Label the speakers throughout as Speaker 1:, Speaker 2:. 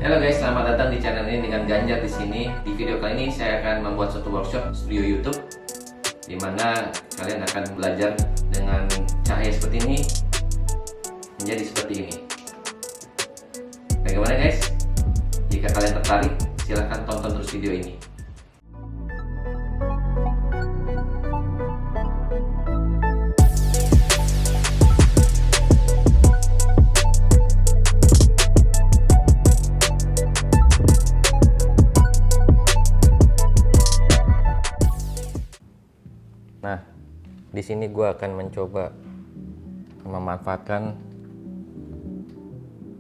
Speaker 1: Halo guys, selamat datang di channel ini dengan Ganjar di sini. Di video kali ini saya akan membuat suatu workshop studio YouTube, di mana kalian akan belajar dengan cahaya seperti ini menjadi seperti ini. Bagaimana guys? Jika kalian tertarik, silahkan tonton terus video ini. Nah, di sini gue akan mencoba memanfaatkan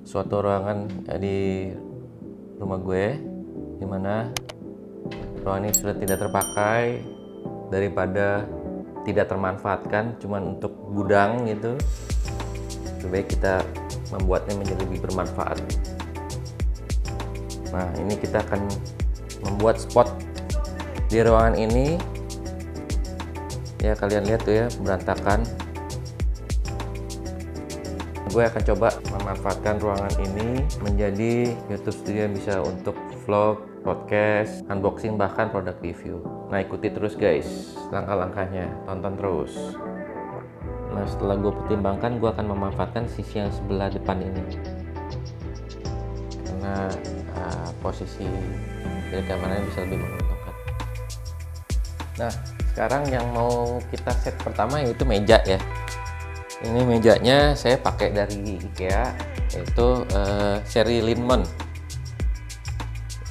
Speaker 1: suatu ruangan di rumah gue, dimana ruangan ini sudah tidak terpakai, daripada tidak termanfaatkan cuman untuk gudang gitu. Lebih baik kita membuatnya menjadi lebih bermanfaat. Nah, ini kita akan membuat spot di ruangan ini. Ya, kalian lihat tuh ya, berantakan. Gue akan coba memanfaatkan ruangan ini menjadi YouTube studio yang bisa untuk vlog, podcast, unboxing, bahkan produk review. Nah, ikuti terus guys langkah-langkahnya, tonton terus. Nah, setelah gue pertimbangkan, gue akan memanfaatkan sisi yang sebelah depan ini, karena posisi dari kameranya bisa lebih menguntungkan. Nah, sekarang yang mau kita set pertama yaitu meja ya. Ini mejanya saya pakai dari IKEA, yaitu seri Linmon.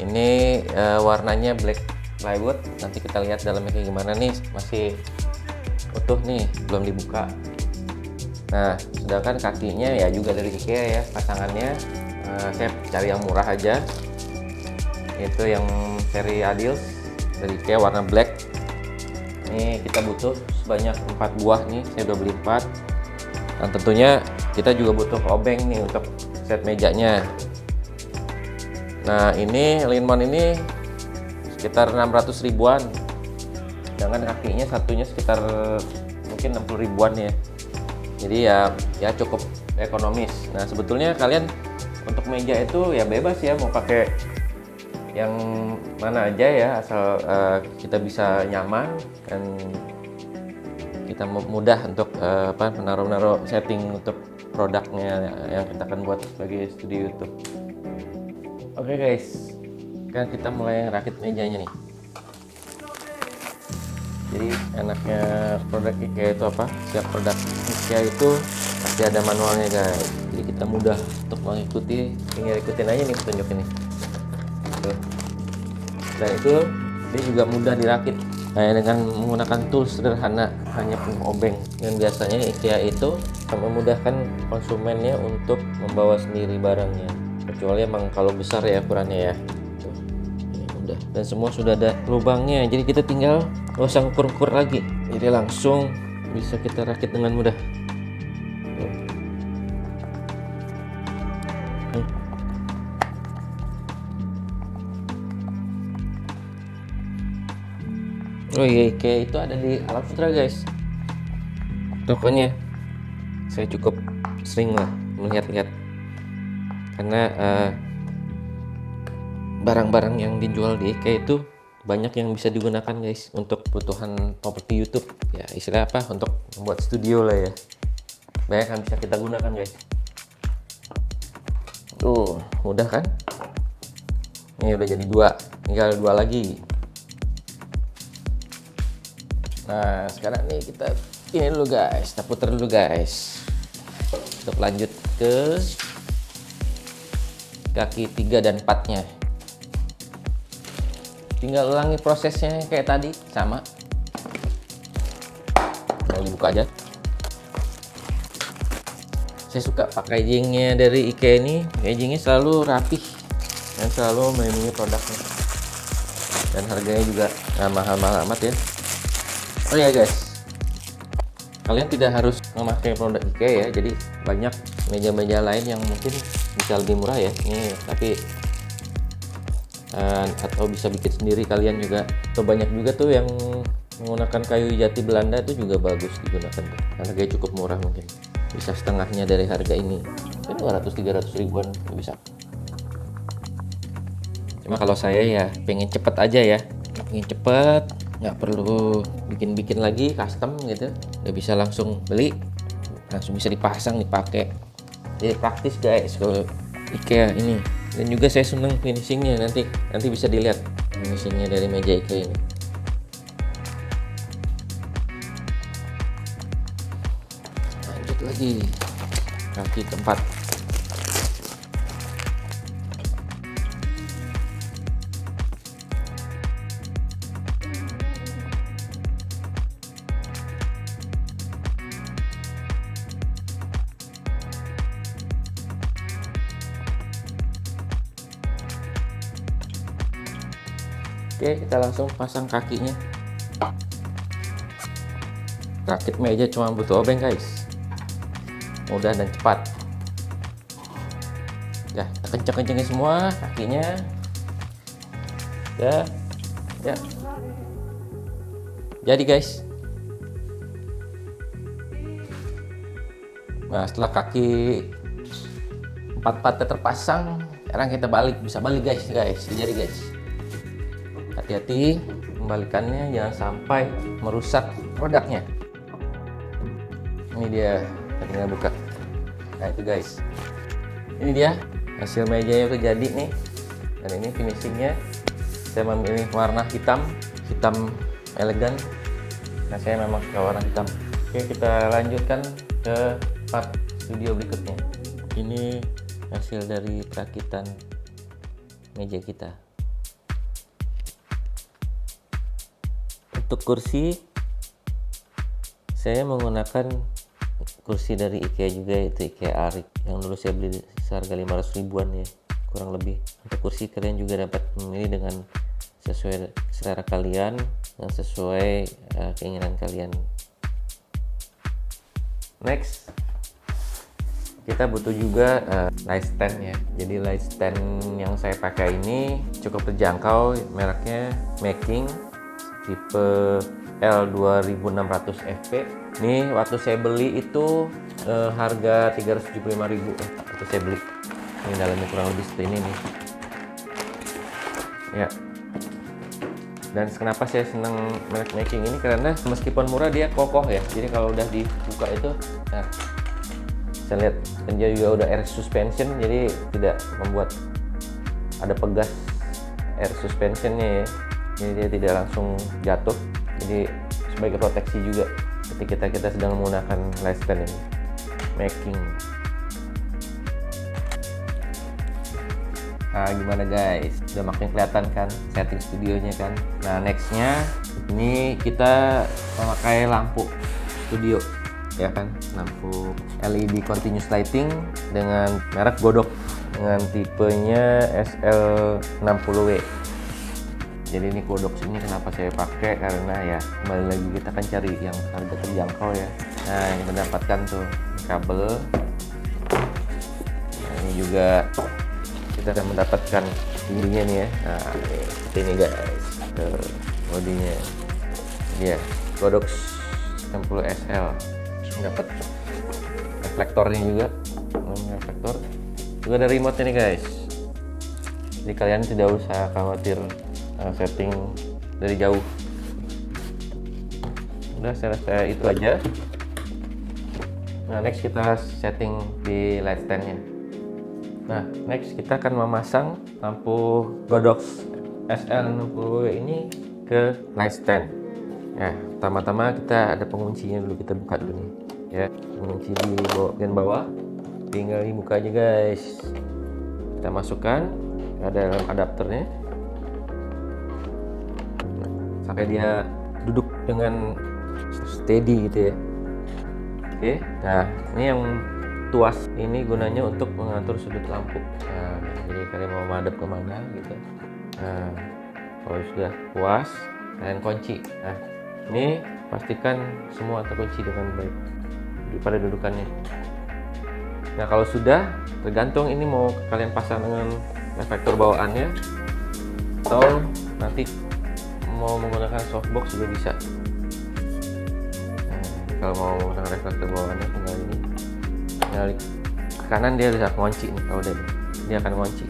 Speaker 1: Ini warnanya black plywood. Nanti kita lihat dalamnya kayak gimana nih, masih utuh nih, belum dibuka. Nah, sedangkan kakinya ya juga dari IKEA ya, pasangannya saya cari yang murah aja, itu yang seri Adils dari IKEA warna black. Ini kita butuh sebanyak 4 buah nih, saya udah beli 4. Dan tentunya kita juga butuh obeng nih untuk set mejanya. Nah, ini Linmon ini sekitar 600 ribuan, dengan kakinya satunya sekitar mungkin 60 ribuan ya. Jadi ya cukup ekonomis. Nah, sebetulnya kalian untuk meja itu ya bebas ya, mau pakai yang mana aja ya, asal kita bisa nyaman dan kita mudah untuk menaruh setting untuk produknya yang kita akan buat sebagai studio YouTube. Oke guys, kan kita mulai rakit mejanya nih. Jadi enaknya produk IKEA itu apa? Setiap produk IKEA itu pasti ada manualnya guys. Jadi kita mudah untuk mengikuti, tinggal ikutin aja nih petunjuk ini. Dan itu dia juga mudah dirakit. Nah, dengan menggunakan tools sederhana, hanya penuh obeng. Dan biasanya IKEA itu memudahkan konsumennya untuk membawa sendiri barangnya, kecuali emang kalau besar ya ukurannya ya. Tuh, ini mudah. Dan semua sudah ada lubangnya, jadi kita tinggal nggak usah ukur-ukur lagi. Jadi langsung bisa kita rakit dengan mudah. Oh iya, kayak itu ada di Alam Sutra guys, tokonya. Saya cukup sering lah melihat-lihat, karena barang-barang yang dijual di IKEA itu banyak yang bisa digunakan guys untuk kebutuhan properti YouTube ya, istilah apa, untuk membuat studio lah ya. Banyak yang bisa kita gunakan guys. Tuh, mudah kan? Ini udah jadi 2, tinggal 2 lagi. Nah, sekarang nih kita ini dulu guys, kita putar dulu guys, untuk lanjut ke kaki 3 dan 4-nya. Tinggal ulangi prosesnya kayak tadi, sama. Mau dibuka aja. Saya suka packagingnya dari IKEA ini, packagingnya selalu rapih dan selalu melindungi produknya. Dan harganya juga mahal-mahal amat ya. Oh ya guys, kalian tidak harus memakai produk IKEA ya. Jadi banyak meja-meja lain yang mungkin bisa lebih murah ya. Nih, tapi atau bisa bikin sendiri kalian juga. Atau banyak juga tuh yang menggunakan kayu jati Belanda, itu juga bagus digunakan. Harganya cukup murah, mungkin bisa setengahnya dari harga ini. Ini 200-300 ribuan bisa. Cuma kalau saya ya pengen cepet aja ya, pengen cepet, nggak perlu bikin-bikin lagi custom gitu, udah bisa langsung beli, langsung bisa dipasang, dipakai. Jadi praktis guys kalau IKEA ini. Dan juga saya seneng finishingnya, nanti bisa dilihat finishingnya dari meja IKEA ini. Lanjut lagi kaki keempat. Oke, kita langsung pasang kakinya. Rakit meja cuma butuh obeng guys, mudah dan cepat. Ya, kita kenceng-kencengin semua kakinya. Ya. Jadi guys, nah setelah kaki empat-empatnya terpasang, sekarang kita bisa balik guys. Jadi guys, hati-hati membalikannya, jangan sampai merusak produknya. Ini dia, kita tinggal buka. Nah itu guys, ini dia hasil mejanya udah jadi nih. Dan ini finishingnya, saya memilih warna hitam elegan. Nah saya memang suka warna hitam. Oke, kita lanjutkan ke part studio berikutnya. Ini hasil dari perakitan meja kita. Untuk kursi, saya menggunakan kursi dari IKEA juga, yaitu IKEA Arik yang dulu saya beli seharga 500 ribuan ya, kurang lebih. Untuk kursi kalian juga dapat memilih dengan sesuai selera kalian dan sesuai keinginan kalian. Next, kita butuh juga light stand ya. Jadi light stand yang saya pakai ini cukup terjangkau, mereknya Making, tipe L2600 FP. Nih waktu saya beli itu harga 375.000 waktu saya beli. Ini dalamnya kurang lebih seperti ini nih. Ya. Dan kenapa saya senang merek Making ini, karena meskipun murah dia kokoh ya. Jadi kalau udah dibuka itu, nah saya lihat, dan dia juga udah air suspension, jadi tidak membuat ada pegas air suspensionnya ya. Jadi dia tidak langsung jatuh, jadi sebagai proteksi juga ketika kita sedang menggunakan light stand ini. Making. Nah gimana guys, udah makin kelihatan kan setting studionya kan. Nah nextnya ini kita memakai lampu studio ya kan, lampu LED continuous lighting dengan merek Godok dengan tipenya SL60W. Jadi ini Godok ini kenapa saya pakai, karena ya kembali lagi kita kan cari yang harga terjangkau ya. Nah ini kita dapatkan tuh kabel. Nah, ini juga kita akan mendapatkan bodinya nih ya. Nah seperti ini guys, bodinya dia Godok 60SL. Dapat reflektornya juga, reflektor juga ada remote ini guys. Jadi kalian tidak usah khawatir setting dari jauh. Udah, saya rasa itu aja. Nah next kita setting di light standnya. Nah next kita akan memasang lampu Godox SL60W ini ke light stand. Nah pertama-tama kita ada penguncinya dulu, kita buka dulu nih ya. Pengunci di bagian bawah tinggal dibuka aja guys. Kita masukkan ke dalam adapternya sampai dia duduk dengan steady gitu ya. Oke, nah ini yang tuas ini gunanya untuk mengatur sudut lampu. Nah, jadi kalian mau madep kemana gitu. Nah, kalau sudah puas, kalian kunci. Nah, ini pastikan semua terkunci dengan baik pada dudukannya. Nah, kalau sudah, tergantung ini mau kalian pasang dengan reflektor bawaannya atau nanti mau menggunakan softbox juga bisa. Nah, kalau mau menggunakan reflektor bawaannya tinggal ini, tinggal ke kanan dia bisa kunci nih. Kalau dia akan kunci.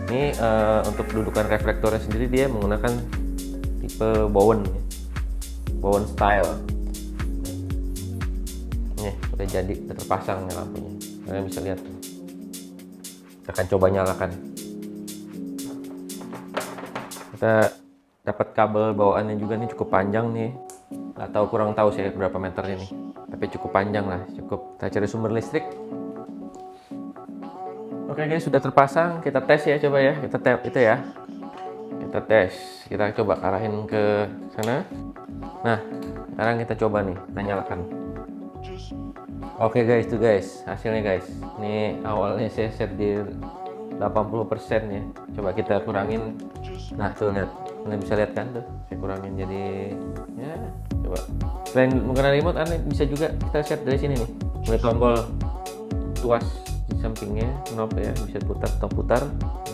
Speaker 1: Ini untuk dudukan reflektornya sendiri dia menggunakan tipe Bowen, Bowen style. Nih udah jadi, udah terpasang nih lampunya. Kalian bisa lihat. Kita akan coba nyalakan. Kita dapat kabel bawaannya juga nih cukup panjang nih. Nggak tahu, kurang tahu sih berapa meternya nih. Tapi cukup panjang lah, cukup. Kita cari sumber listrik. Oke guys, sudah terpasang. Kita tes ya, coba ya. Kita tap itu ya. Kita tes. Kita coba arahin ke sana. Nah, sekarang kita coba nih, kita nyalakan. Oke guys, tuh guys, hasilnya guys. Ini awalnya saya set di 80% ya. Coba kita kurangin. Nah, tuh lihat. Kalian bisa lihat kan tuh. Saya kurangin jadi ya, coba. Selain menggunakan remote, bisa juga kita set dari sini nih. Mulai tombol tuas di sampingnya, knob ya, bisa putar atau putar.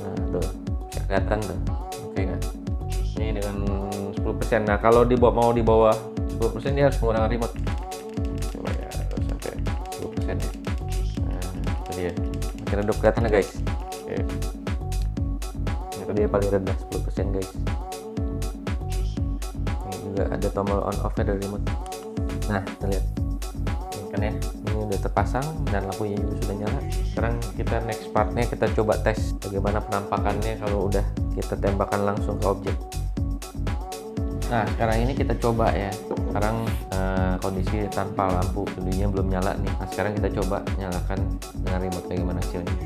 Speaker 1: Nah tuh bisa kelihatan tuh. Oke kan, ini dengan 10%. Nah kalau mau di bawah 10% dia harus menggunakan remote. Coba ya, harus sampai 10% ya. Nah itu dia, makin redup kelihatan guys. Oke, itu dia paling rendah 10% guys. Ini juga ada tombol on off nya dari remote. Nah kita lihat kan ya, ini udah terpasang dan lampunya juga sudah nyala. Sekarang kita next partnya, kita coba tes bagaimana penampakannya kalau udah kita tembakan langsung ke objek. Nah sekarang ini kita coba ya. Sekarang kondisi tanpa lampu, tentunya belum nyala nih. Nah sekarang kita coba nyalakan dengan remote bagaimana hasilnya.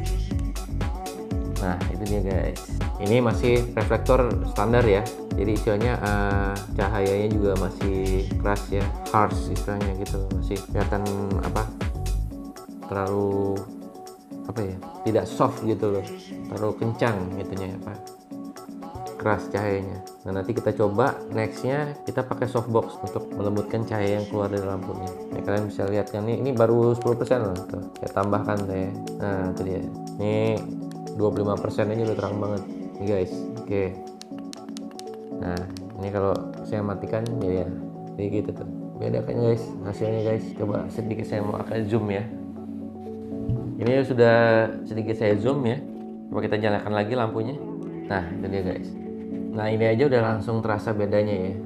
Speaker 1: Nah itu dia guys, ini masih reflektor standar ya, jadi istilahnya cahayanya juga masih keras ya, harsh istilahnya gitu, masih kelihatan terlalu ya, tidak soft gitu loh, terlalu kencang gitunya apa, keras cahayanya. Nah nanti kita coba nextnya kita pakai softbox untuk melembutkan cahaya yang keluar dari lampunya. Nah, kalian bisa lihat kan ini baru 10% loh tuh. Saya tambahkan deh. Nah itu dia, ini 25% aja udah terang banget nih guys. Oke. Nah ini kalau saya matikan ya jadi gitu tuh, beda kan guys hasilnya guys. Coba sedikit saya mau akan zoom ya. Ini sudah sedikit saya zoom ya. Coba kita nyalakan lagi lampunya. Nah itu dia guys. Nah ini aja udah langsung terasa bedanya ya,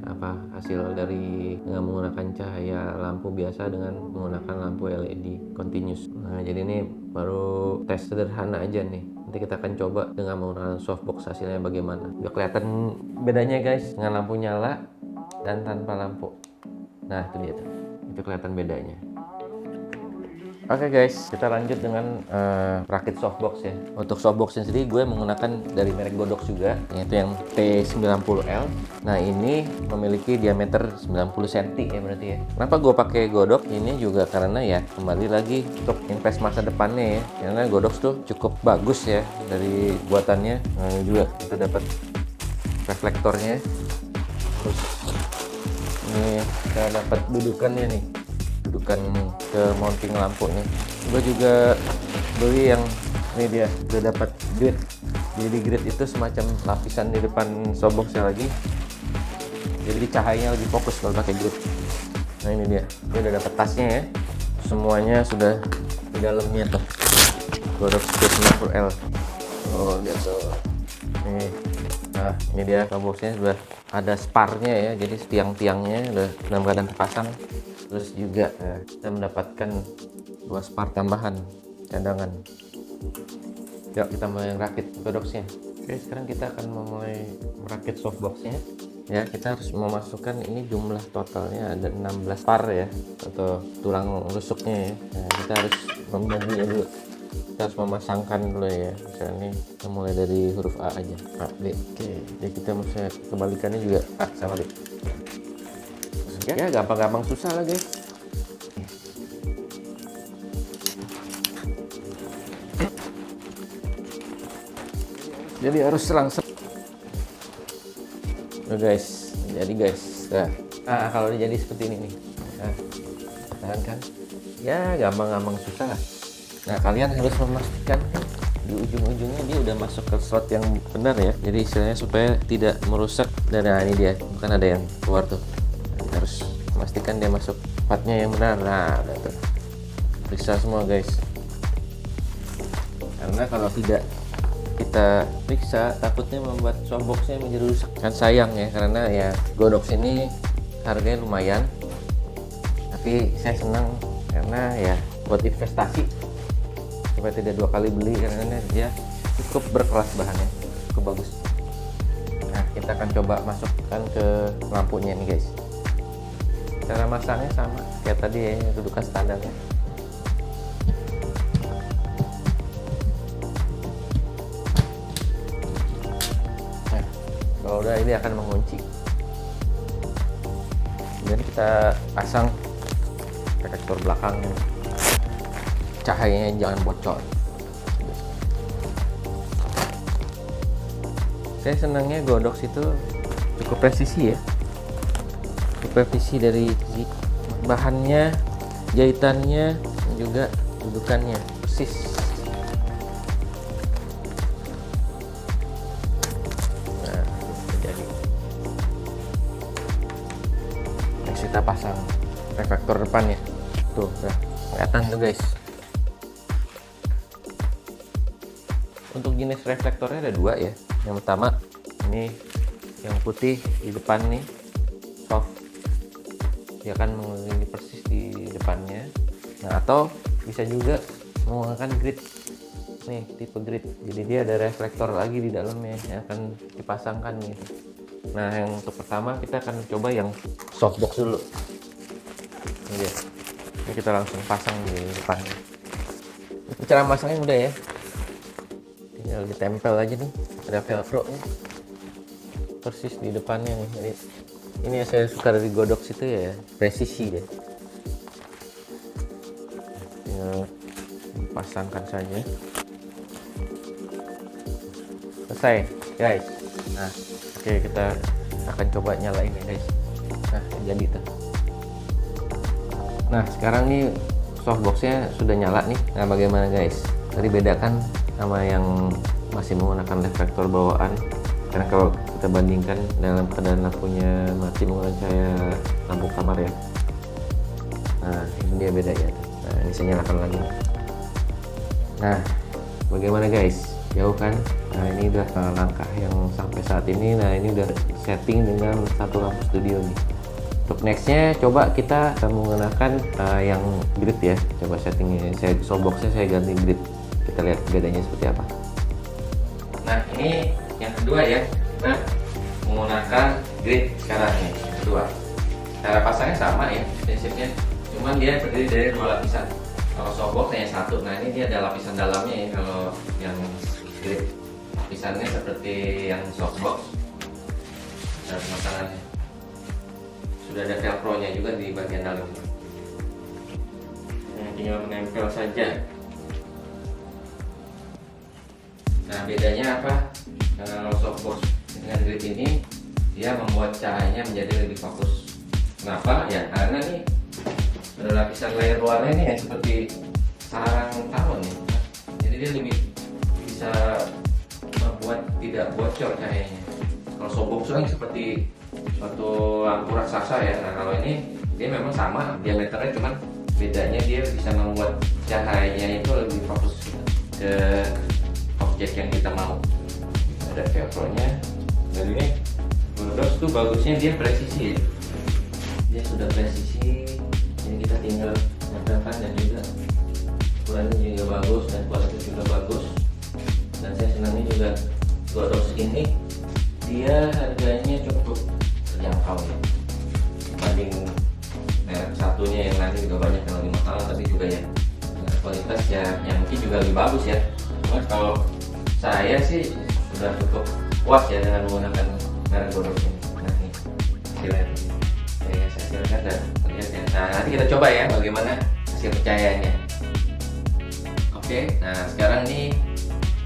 Speaker 1: hasil dari dengan menggunakan cahaya lampu biasa dengan menggunakan lampu LED continuous. Nah jadi ini baru tes sederhana aja nih. Nanti kita akan coba dengan menggunakan softbox hasilnya bagaimana. Udah kelihatan bedanya guys dengan lampu nyala dan tanpa lampu. Nah itu dia tuh, itu kelihatan bedanya. Oke guys, kita lanjut dengan rakit softbox ya. Untuk softbox sendiri gue menggunakan dari merek Godox juga, yaitu yang T90L. Nah ini memiliki diameter 90 cm ya berarti ya. Kenapa gue pakai Godox? Ini juga karena ya kembali lagi untuk invest masa depannya ya. Karena Godox tuh cukup bagus ya dari buatannya. Nah juga kita dapat reflektornya. Terus ini kita dapat dudukannya nih. Dudukan ke mounting lampunya. Gue juga beli yang ini dia, udah dapat grid. Jadi grid itu semacam lapisan di depan softboxnya lagi. Jadi cahayanya lebih fokus kalau pakai grid. Nah ini dia, udah dapat tasnya ya. Semuanya sudah di dalamnya tuh. Godox T90L. Oh gitu. Nih. Nah ini dia softboxnya sudah ada sparnya ya. Jadi tiang-tiangnya udah dalam keadaan terpasang. Terus juga kita mendapatkan 2 spar tambahan cadangan. Yuk kita mulai rakit Godoxnya. Oke sekarang kita akan memulai merakit softboxnya. Ya kita harus memasukkan ini jumlah totalnya ada 16 spar ya, atau tulang rusuknya ya. Nah, kita harus membaginya dulu. Kita harus memasangkan dulu ya. Misalnya ini kita mulai dari huruf A aja, A, B. Oke, jadi kita mesti kebalikannya juga A sama B. Ya gampang-gampang susah lah guys. Jadi harus serang-serang. Guys, jadi guys. Nah, kalau jadi seperti ini nih. Nah, kan? Ya gampang-gampang susah lah. Nah kalian harus memastikan di ujung-ujungnya dia udah masuk ke slot yang benar ya. Jadi istilahnya supaya tidak merusak. Dan nah ini dia, bukan ada yang keluar tuh. Harus memastikan dia masuk tempatnya yang benar. Nah tuh, periksa semua guys, karena kalau tidak kita periksa, takutnya membuat softboxnya menjadi rusak. Kan sayang ya, karena ya Godox ini harganya lumayan. Tapi saya senang karena ya buat investasi. Supaya tidak 2 kali beli, karena dia cukup berkelas bahannya, cukup bagus. Nah, kita akan coba masukkan ke lampunya nih guys. Cara masangnya sama kayak tadi ya, dudukan standarnya. Nah, kalau udah ini akan mengunci. Kemudian kita pasang reflektor belakangnya. Cahayanya jangan bocor. Saya senangnya Godox itu cukup presisi ya, cukup presisi dari bahannya, jahitannya, dan juga dudukannya persis. Nah, jadi next kita pasang reflektor depannya. Tuh, udah kelihatan tuh guys. Untuk jenis reflektornya ada 2 ya. Yang pertama ini yang putih di depan nih, soft, dia akan mengelilingi persis di depannya. Nah, atau bisa juga menggunakan grid nih, tipe grid, jadi dia ada reflektor lagi di dalamnya yang akan dipasangkan gitu. Nah, yang untuk pertama kita akan coba yang softbox dulu. Ini dia. Ini kita langsung pasang di depannya. Cara masangnya mudah ya, tinggal ditempel aja nih, ada velcro nih persis di depannya nih. Jadi ini yang saya suka dari Godox itu ya, presisi deh. Tinggal dipasangkan saja, selesai guys. Nah, oke, kita akan coba nyalain ya guys. Nah, jadi tuh. Nah, sekarang nih softboxnya sudah nyala nih. Nah, bagaimana guys? Tadi bedakan sama yang masih menggunakan reflektor bawaan, karena kalau kita bandingkan dalam keadaan lampunya mati menggunakan cahaya lampu kamar ya. Nah, ini dia beda ya. Nah, ini saya nyalakan lagi. Nah, bagaimana guys? Jauh kan? Nah, ini udah langkah yang sampai saat ini. Nah, ini udah setting dengan satu lampu studio nih. Untuk nextnya coba kita menggunakan yang grid ya. Coba settingnya, saya softboxnya saya ganti grid. Kita lihat bedanya seperti apa. Nah, ini yang kedua ya. Nah, menggunakan grid sekarang nih, kedua. Cara pasangnya sama ya prinsipnya, cuman dia terdiri dari 2 lapisan. Kalau softbox hanya 1. Nah, ini dia ada lapisan dalamnya ya. Kalau yang grid lapisannya seperti yang softbox. Cara pemasangannya sudah ada velcro-nya juga di bagian dalam. Nah, tinggal menempel saja. Nah, bedanya apa? Kalau softbox dengan grid ini, dia membuat cahayanya menjadi lebih fokus. Kenapa? Ya karena nih ada lapisan layer luarnya nih yang seperti sarang tawon nih. Jadi dia lebih bisa membuat tidak bocor cahayanya. Kalau softbox kan seperti suatu lampu raksasa ya. Nah, kalau ini dia memang sama diameternya, cuman bedanya dia bisa membuat cahayanya itu lebih fokus ke objek yang kita mau. Ada velcro-nya. Dan ini Godox tuh bagusnya dia presisi ya. Dia sudah presisi, jadi kita tinggal nempelkan, dan juga ukurannya juga bagus dan kualitas juga bagus. Dan saya senangnya juga Godox ini dia harganya cukup terjangkau ya, dibanding merek satunya yang nanti juga banyak yang lebih mahal, tapi juga ya kualitas ya yang mungkin juga lebih bagus ya. Cuma kalau saya sih sudah cukup puas ya dengan menggunakan merek Godox ini. Nah, ini hasilnya ya, saya hasilkan dan terlihat ya. Nah, nanti kita coba ya bagaimana hasil pencahayaannya. Oke, nah sekarang nih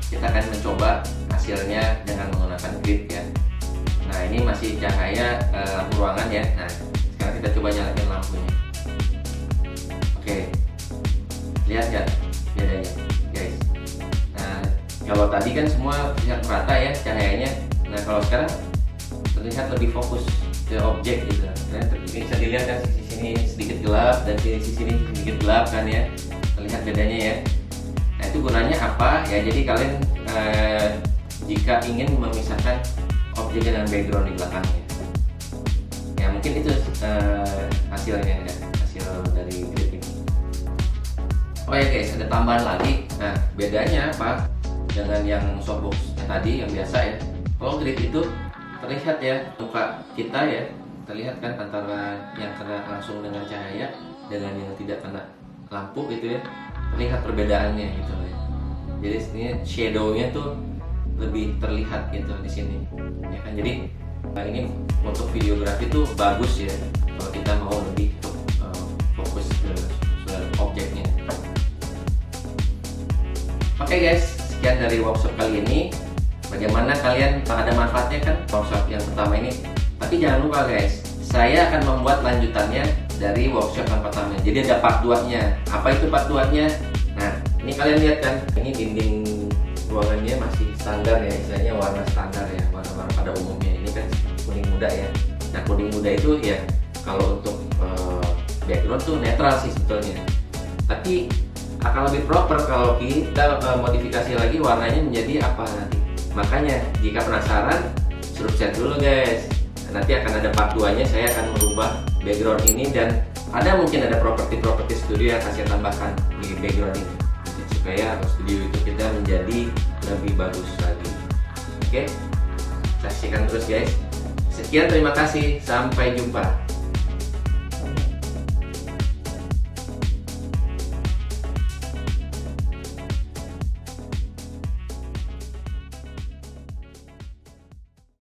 Speaker 1: kita akan mencoba hasilnya dengan menggunakan grid ya. Nah, ini masih cahaya lampu ruangan ya. Nah, sekarang kita coba nyalakan lampunya. Oke, lihat ya bedanya guys. Nah, kalau tadi kan semua terlihat merata ya cahayanya. Nah, kalau sekarang terlihat lebih fokus ke objek gitu. Nah, bisa dilihat kan sisi sini sedikit gelap dan sisi sini sedikit gelap kan ya. Terlihat bedanya ya. Nah, itu gunanya apa ya? Jadi kalian jika ingin memisahkan objek dengan background di belakangnya. Ya mungkin itu hasilnya ya, hasil dari grid ini. Oh ya guys, ada tambahan lagi. Nah, bedanya apa dengan yang softbox tadi yang biasa ya? Kalau grid itu terlihat ya muka kita ya, terlihat kan antara yang kena langsung dengan cahaya dengan yang tidak kena lampu gitu ya, terlihat perbedaannya gitu ya. Jadi sini shadow-nya tuh lebih terlihat gitu di sini ya kan. Jadi ini untuk videografi tuh bagus ya kalau kita mau lebih fokus ke objeknya. Oke guys, sekian dari workshop kali ini. Bagaimana kalian, ada manfaatnya kan workshop yang pertama ini? Tapi jangan lupa guys, saya akan membuat lanjutannya dari workshop yang pertama. Jadi ada part 2-nya. Apa itu part 2-nya? Nah, ini kalian lihat kan, ini dinding ruangannya masih standar ya, istilahnya warna standar ya, warna-warna pada umumnya. Ini kan kuning muda ya. Nah, kuning muda itu ya kalau untuk background tuh netral sih sebetulnya. Tapi akan lebih proper kalau kita modifikasi lagi warnanya menjadi apa nanti. Makanya jika penasaran, subscribe dulu guys. Nanti akan ada part 2-nya, saya akan merubah background ini dan ada mungkin ada properti studio yang saya tambahkan di background ini supaya studio itu kita menjadi lebih bagus lagi. Oke, saksikan terus guys. Sekian, terima kasih, sampai jumpa.